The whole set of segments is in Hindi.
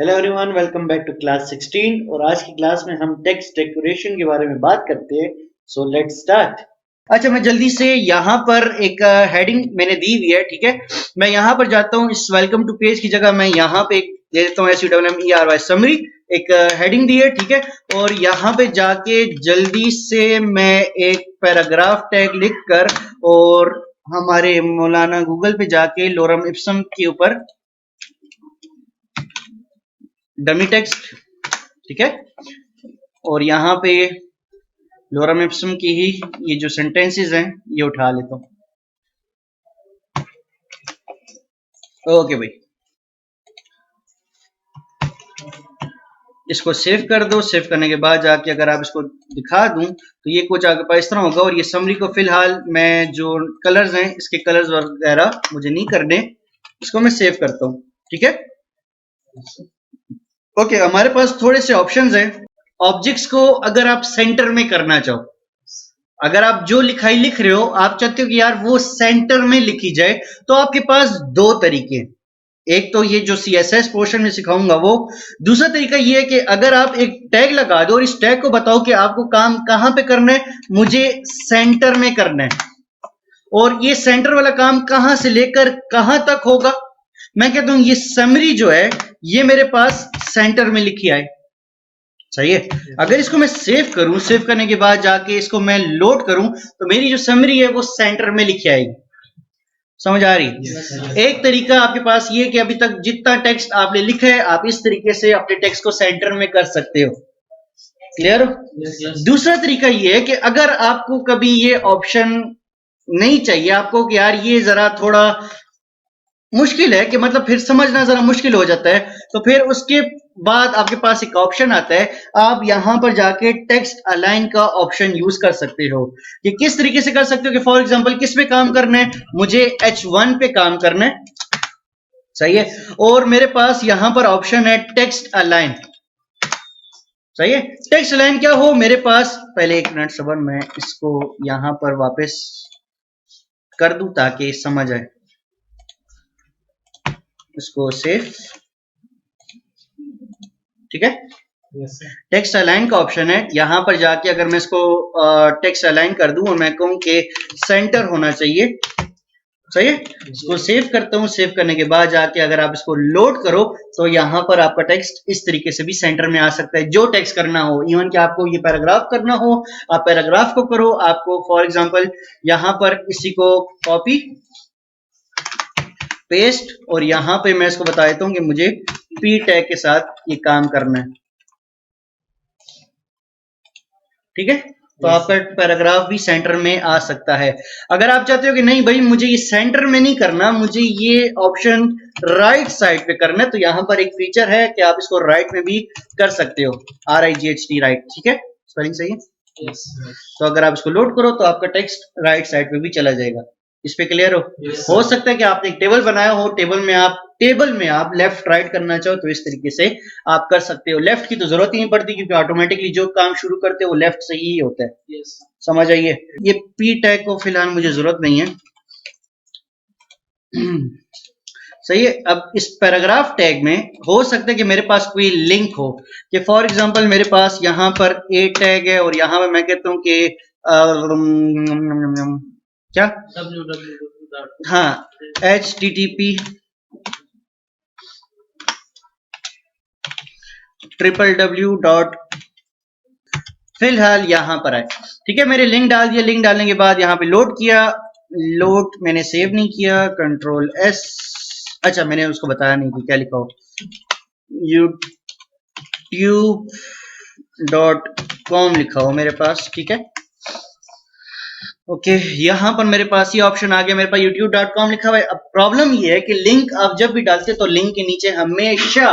Hello everyone, welcome back to class 16 और आज की क्लास में हम टेक्स्ट डेकोरेशन के बारे में बात करते हैं। So let's start. अच्छा, मैं जल्दी से यहाँ पर एक हेडिंग मैंने दी हुई है, ठीक है। मैं यहाँ पर जाता हूँ, इस वेलकम टू पेज की जगह मैं यहाँ पे दे देता हूँ SUMMERY समरी, एक हेडिंग दी है, ठीक है। और यहाँ पे जाके जल्दी से मैं एक पैराग्राफ टैग लिख कर और हमारे मौलाना गूगल पे जाके लोरम इप्सम के ऊपर डमी टेक्स्ट, ठीक है। और यहाँ पे लोरम इप्सम की ही ये जो सेंटेंसेस हैं ये उठा लेता हूँ। ओके भाई, इसको सेव कर दो। सेव करने के बाद जाके अगर आप इसको दिखा दूं तो ये कुछ आपके पास इस तरह होगा। और ये समरी को फिलहाल मैं जो कलर्स हैं इसके कलर्स वगैरह मुझे नहीं करने, इसको मैं सेव करता हूँ, ठीक है। ओके, हमारे पास थोड़े से ऑप्शंस हैं। ऑब्जेक्ट्स को अगर आप सेंटर में करना चाहो, अगर आप जो लिखाई लिख रहे हो आप चाहते हो कि यार वो सेंटर में लिखी जाए, तो आपके पास दो तरीके हैं। एक तो ये जो CSS पोर्शन में सिखाऊंगा वो, दूसरा तरीका ये है कि अगर आप एक टैग लगा दो और इस टैग को बताओ कि आपको काम कहां पे करना है, मुझे सेंटर में करना है। और ये सेंटर वाला काम कहां से लेकर कहां तक होगा, मैं कहता हूं ये समरी जो है ये मेरे पास सेंटर में लिखी आए, सही है। अगर इसको मैं सेव करूं, सेव करने के बाद जाके इसको मैं लोड करूं तो मेरी जो समरी है वो सेंटर में लिखी आएगी। समझ आ रही? एक तरीका आपके पास ये कि अभी तक जितना टेक्स्ट आपने लिखा है आप इस तरीके से अपने टेक्स्ट को सेंटर में कर सकते हो। क्लियर? दूसरा तरीका ये है कि अगर आपको कभी ये ऑप्शन नहीं चाहिए, आपको कि यार ये जरा थोड़ा मुश्किल है, कि मतलब फिर समझना जरा मुश्किल हो जाता है, तो फिर उसके बाद आपके पास एक ऑप्शन आता है। आप यहां पर जाके टेक्स्ट अलाइन का ऑप्शन यूज कर सकते हो। ये किस तरीके से कर सकते हो कि फॉर एग्जांपल किस पे काम करना है, मुझे H1 पे काम करना है, सही है। और मेरे पास यहां पर ऑप्शन है टेक्स्ट अलाइन, सही है। टेक्स्ट अलाइन क्या हो मेरे पास, पहले एक मिनट सबर, मैं इसको यहां पर वापस कर दूं ताकि समझ आए। इसको सेव, ठीक है। टेक्स्ट अलाइन का ऑप्शन है, यहां पर जाके अगर मैं इसको टेक्स्ट अलाइन कर दूं और मैं कहूं कि सेंटर होना चाहिए, सही है। इसको सेव करता हूं। सेव करने के बाद जाके अगर आप इसको लोड करो तो यहां पर आपका टेक्स्ट इस तरीके से भी सेंटर में आ सकता है, जो टेक्स्ट करना हो। इवन कि आपको ये पैराग्राफ करना हो, आप पैराग्राफ को करो। आपको फॉर एग्जांपल यहां पर इसी को कॉपी पेस्ट, और यहां पे मैं इसको बता देता हूं कि मुझे P टैग के साथ ये काम करना है, ठीक है। तो आपका पैराग्राफ भी सेंटर में आ सकता है। अगर आप चाहते हो कि नहीं भाई मुझे ये सेंटर में नहीं करना, मुझे ये ऑप्शन राइट साइड पे करना है, तो यहां पर एक फीचर है कि आप इसको राइट में भी कर सकते हो, RIGHT राइट, ठीक है। स्पेलिंग सही है? yes. तो अगर आप इसको लोड करो तो आपका टेक्स्ट राइट साइड पे भी चला जाएगा। इस पे क्लियर हो? yes, हो सकता है कि आपने एक टेबल बनाया हो, टेबल में आप लेफ्ट राइट करना चाहो तो इस तरीके से आप कर सकते हो। लेफ्ट की तो जरूरत ही नहीं पड़ती क्योंकि ऑटोमेटिकली जो काम शुरू करते हैं वो लेफ्ट से ही होता है। yes. समझ आइए। ये P टैग को फिलहाल मुझे जरूरत नहीं है, सही है। अब इस पैराग्राफ टैग में हो सकता है कि मेरे पास कोई लिंक हो, कि फॉर एग्जांपल मेरे पास यहाँ पर A टैग है और यहाँ पर मैं कहता हूँ कि क्या, हाँ, HTTP www. फिलहाल यहां पर है, ठीक है। मेरे लिंक डाल दिया। लिंक डालने के बाद यहाँ पे लोड किया, लोड मैंने सेव नहीं किया, कंट्रोल S। अच्छा, मैंने उसको बताया नहीं कि क्या लिखा हो, youtube.com लिखा हो मेरे पास, ठीक है। ओके, यहां पर मेरे पास ये ऑप्शन आ गया, मेरे पास youtube.com लिखा हुआ है। अब प्रॉब्लम ये है कि लिंक आप जब भी डालते तो लिंक के नीचे हमेशा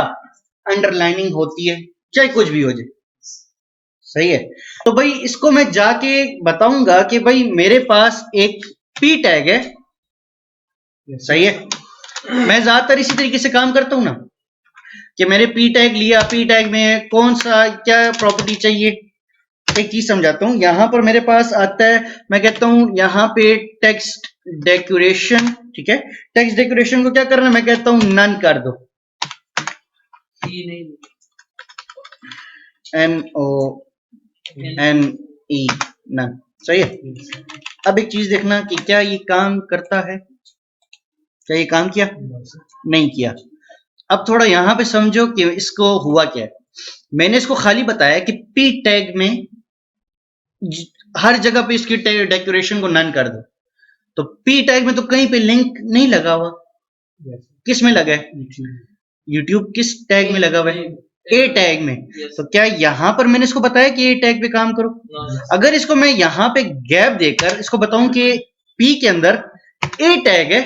अंडरलाइनिंग होती है, चाहे कुछ भी हो जाए, सही है। तो भाई इसको मैं जाके बताऊंगा कि भाई मेरे पास एक P टैग है, सही है। मैं ज्यादातर इसी तरीके से काम करता हूं ना, कि मैंने P टैग लिया, P टैग में कौन सा क्या प्रॉपर्टी चाहिए। एक चीज समझाता हूं, यहां पर मेरे पास आता है, मैं कहता हूं यहां पे टेक्स्ट डेकोरेशन, ठीक है। टेक्स्ट डेकोरेशन को क्या करना है, मैं कहता हूं नन कर दो, NONE, नन। सही है। अब एक चीज देखना कि क्या ये काम करता है, क्या ये काम किया? नहीं किया। अब थोड़ा यहां पे समझो कि इसको हुआ क्या है। मैंने इसको खाली बताया कि पी टैग में हर जगह पे इसकी डेकोरेशन को नन कर दो। तो पी टैग में तो कहीं पे लिंक नहीं लगा हुआ, किस में लगा है? यूट्यूब किस टैग में लगा हुआ है? ए टैग में। तो क्या यहां पर मैंने इसको बताया कि ए टैग पे काम करो? अगर इसको मैं यहां पे गैप देकर इसको बताऊं कि पी के अंदर ए टैग है,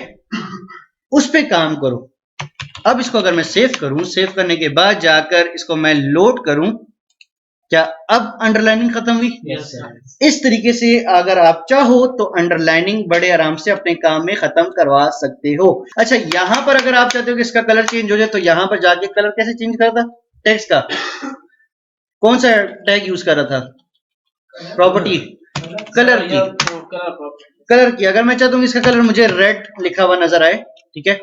उस पे काम करो। अब इसको अगर मैं सेव करूं, सेव करने के बाद जाकर इसको मैं लोड करूं, क्या अब अंडरलाइनिंग खत्म हुई? इस तरीके से अगर आप चाहो तो अंडरलाइनिंग बड़े आराम से अपने काम में खत्म करवा सकते हो। अच्छा, यहां पर अगर आप चाहते हो कि इसका कलर चेंज हो जाए तो यहां पर जाके कलर कैसे चेंज करता? टेक्स्ट का कौन सा टैग यूज कर रहा था? प्रॉपर्टी, कलर की। कलर की अगर मैं चाहता हूँ इसका कलर मुझे रेड लिखा हुआ नजर आए, ठीक है,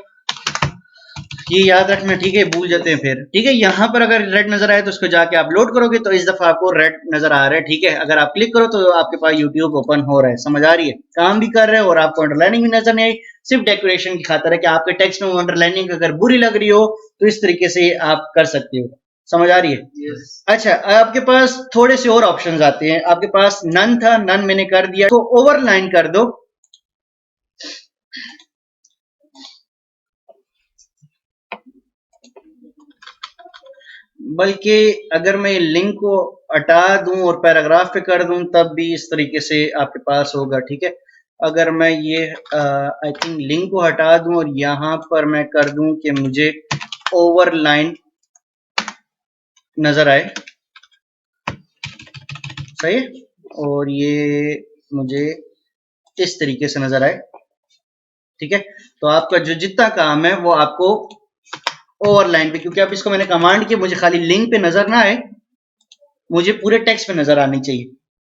ये याद रखना, ठीक है, भूल जाते हैं फिर, ठीक है। यहां पर अगर रेड नजर आए तो उसको जाके आप लोड करोगे तो इस दफा आपको रेड नजर आ रहा है, ठीक है। अगर आप क्लिक करो तो आपके पास यूट्यूब ओपन हो रहा है, समझ आ रही है? काम भी कर रहे हैं और आपको अंडरलाइनिंग भी नजर नहीं आई, सिर्फ डेकोरेशन की खातिर है कि आपके टेक्स्ट में अंडरलाइनिंग अगर बुरी लग रही हो तो इस तरीके से आप कर सकते हो, समझ आ रही है? अच्छा, आपके पास थोड़े से और ऑप्शंस आते हैं। आपके पास नन था, नन मैंने कर दिया, तो ओवरलाइन कर दो। बल्कि अगर मैं लिंक को हटा दूं और पैराग्राफ पे कर दूं तब भी इस तरीके से आपके पास होगा, ठीक है। अगर मैं ये आई थिंक लिंक को हटा दूं और यहां पर मैं कर दूं कि मुझे ओवरलाइन नजर आए, सही है, और ये मुझे इस तरीके से नजर आए, ठीक है। तो आपका जो जितना काम है वो आपको ओवरलाइन पे, क्योंकि अब इसको मैंने कमांड किया, मुझे खाली लिंक पे नजर ना आए, मुझे पूरे टेक्स्ट पे नजर आनी चाहिए,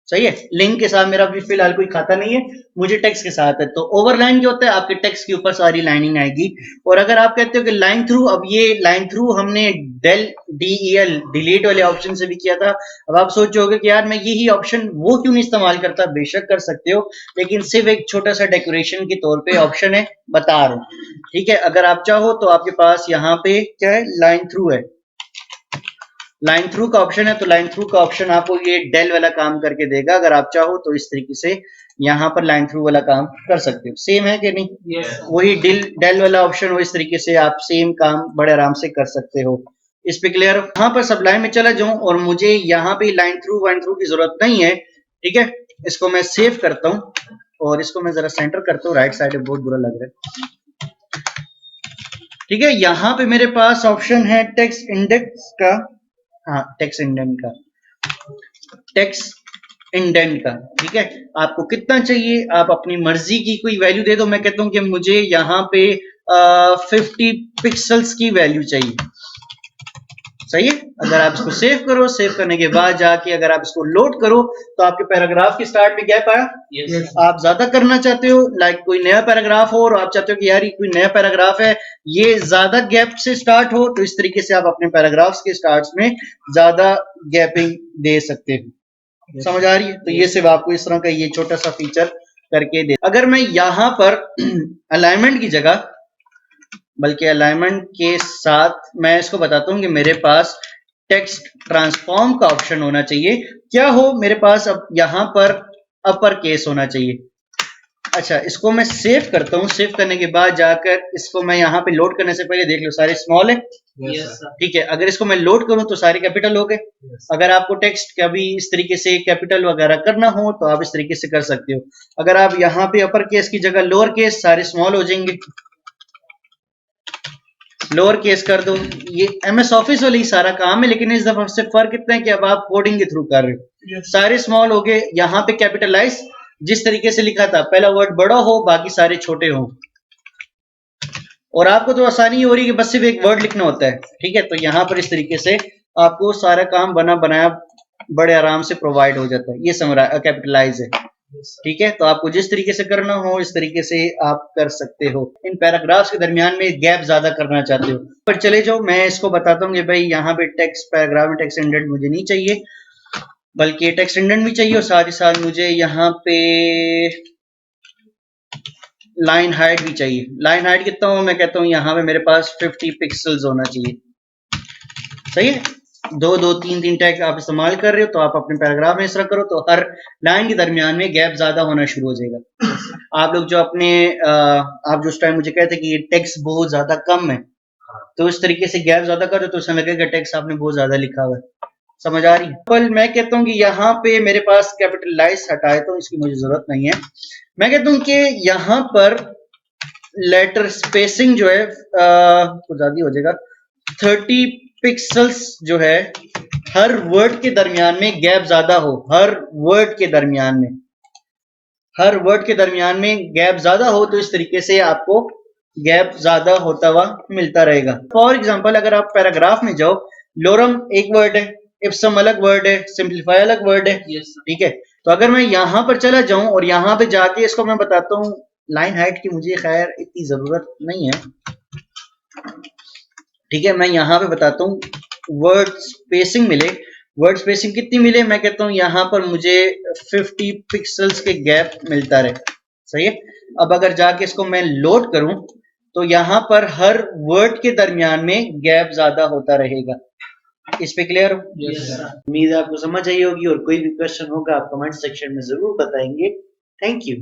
सही है। लिंक के साथ मेरा भी फिलहाल कोई खाता नहीं है, मुझे टेक्स्ट के साथ है। तो ओवरलाइन क्या होता है? आपके टेक्स्ट के ऊपर सारी लाइनिंग आएगी। और अगर आप कहते हो कि लाइन थ्रू, अब ये लाइन थ्रू हमने DEL डिलीट वाले ऑप्शन से भी किया था। अब आप सोचोगे कि यार मैं यही ऑप्शन वो क्यों नहीं इस्तेमाल करता? बेशक कर सकते हो, लेकिन सिर्फ एक छोटा सा डेकोरेशन के तौर पे ऑप्शन है, बता रहा हूं, ठीक है। अगर आप चाहो तो आपके पास यहाँ पे क्या है, लाइन थ्रू है, लाइन थ्रू का ऑप्शन है। तो लाइन थ्रू का ऑप्शन आपको ये डेल वाला काम करके देगा। अगर आप चाहो तो इस तरीके से यहाँ पर लाइन थ्रू वाला काम कर सकते हो। सेम है कि नहीं? वही डेल वाला ऑप्शन हो, इस तरीके से आप सेम काम बड़े आराम से कर सकते हो। इस पे क्लियर? यहाँ पर सबलाइन में चला जाऊं और मुझे यहाँ पे लाइन थ्रू वाइन थ्रू की जरूरत नहीं है, ठीक है। इसको मैं सेव करता हूँ और इसको मैं जरा सेंटर करता हूँ, राइट साइड में बहुत बुरा लग रहा है, ठीक है। यहाँ पे मेरे पास ऑप्शन है टेक्स्ट इंडेक्स का, हाँ, टेक्स्ट इंडेंट का, टेक्स्ट इंडेंट का, ठीक है। आपको कितना चाहिए? आप अपनी मर्जी की कोई वैल्यू दे दो। मैं कहता हूं कि मुझे यहाँ पे 50 पिक्सल्स की वैल्यू चाहिए, सही है। अगर आप इसको सेव करो, सेव करने के बाद जाके अगर आप इसको लोड करो तो आपके पैराग्राफ के स्टार्ट में गैप आया। आप ज्यादा करना चाहते हो, लाइक कोई नया पैराग्राफ हो और आप चाहते हो कि यार ये कोई नया पैराग्राफ है, ये ज्यादा गैप से स्टार्ट हो, तो इस तरीके से आप अपने पैराग्राफ्स के स्टार्ट में ज्यादा गैपिंग दे सकते हो, समझ आ रही है? तो ये सिर्फ आपको इस तरह का ये छोटा सा फीचर करके दे। अगर मैं यहां पर अलाइनमेंट की जगह, बल्कि अलाइनमेंट के साथ मैं इसको बताता हूं कि मेरे पास टेक्स्ट ट्रांसफॉर्म का ऑप्शन होना चाहिए। क्या हो मेरे पास? अब यहां पर अपर केस होना चाहिए। अच्छा, इसको मैं सेव करता हूं। सेव करने के बाद जाकर इसको मैं यहाँ पे लोड करने से पहले देख लो सारे स्मॉल है, ठीक है। अगर इसको मैं लोड करूं तो सारे कैपिटल हो गए। अगर आपको टेक्स्ट कभी इस तरीके से कैपिटल वगैरह करना हो तो आप इस तरीके से कर सकते हो। अगर आप यहाँ पे अपर केस की जगह लोअर केस, सारे स्मॉल हो जाएंगे, लोअर केस कर दो। ये MS ऑफिस वाला ही सारा काम है, लेकिन इस दफा से फर्क इतना है कि अब आप कोडिंग के थ्रू कर रहे हो। सारे स्मॉल हो गए, यहाँ पे कैपिटलाइज जिस तरीके से लिखा था, पहला वर्ड बड़ा हो बाकी सारे छोटे हो। और आपको तो आसानी हो रही है कि बस सिर्फ एक वर्ड लिखना होता है, ठीक है। तो यहाँ पर इस तरीके से आपको सारा काम बना बनाया बड़े आराम से प्रोवाइड हो जाता है। ये कैपिटलाइज है, ठीक है, तो आपको जिस तरीके से करना हो इस तरीके से आप कर सकते हो। इन पैराग्राफ्स के दरमियान में गैप ज्यादा करना चाहते हो पर चले जाओ, मैं इसको बताता हूँ कि भाई यहाँ पे टेक्स्ट पैराग्राफ में टेक्स्ट इंडेंट मुझे नहीं चाहिए, बल्कि टेक्स्ट इंडेंट भी चाहिए और साथ ही साथ मुझे यहाँ पे लाइन हाइट भी चाहिए। लाइन हाइट कितना हो, मैं कहता हूँ यहाँ पे मेरे पास 50 पिक्सल्स होना चाहिए। सही है, दो दो तीन तीन टैग आप इस्तेमाल कर रहे हो तो आप अपने पैराग्राफ में इस तरह करो तो हर लाइन के दरमियान में गैप ज्यादा होना शुरू हो जाएगा। आप लोग जो अपने आप जो उस टाइम मुझे कहते कि टेक्स्ट बहुत ज्यादा कम है, तो इस तरीके से गैप ज्यादा करो तो उसमें लगेगा टेक्स्ट आपने बहुत ज्यादा लिखा हुआ है। समझ आ रही है? पर मैं कहता हूँ कि यहाँ पे मेरे पास कैपिटलाइज हटाए तो इसकी मुझे जरूरत नहीं है। मैं कहता हूँ कि यहाँ पर लेटर स्पेसिंग जो है कुछ ज्यादा हो जाएगा, 30 पिक्सल्स जो है हर वर्ड के दरमियान में गैप ज्यादा हो, हर वर्ड के दरमियान में, हर वर्ड के दरमियान में गैप ज्यादा हो तो इस तरीके से आपको गैप ज्यादा होता हुआ मिलता रहेगा। फॉर एग्जांपल अगर आप पैराग्राफ में जाओ, लोरम एक वर्ड है, इप्सम अलग वर्ड है, सिंप्लीफाई अलग वर्ड है, ठीक है। तो अगर मैं यहां पर चला जाऊं और यहां पे जाके इसको मैं बताता हूं लाइन हाइट की मुझे खैर इतनी जरूरत नहीं है, ठीक है। मैं यहाँ पे बताता हूँ वर्ड स्पेसिंग मिले, वर्ड स्पेसिंग कितनी मिले, मैं कहता हूँ यहाँ पर मुझे 50 पिक्सल्स के गैप मिलता रहे। सही है, अब अगर जाके इसको मैं लोड करूं तो यहाँ पर हर वर्ड के दरमियान में गैप ज्यादा होता रहेगा। इस पे क्लियर हो? उम्मीद है आपको समझ आई होगी और कोई भी क्वेश्चन होगा आप कमेंट सेक्शन में जरूर बताएंगे। Thank you.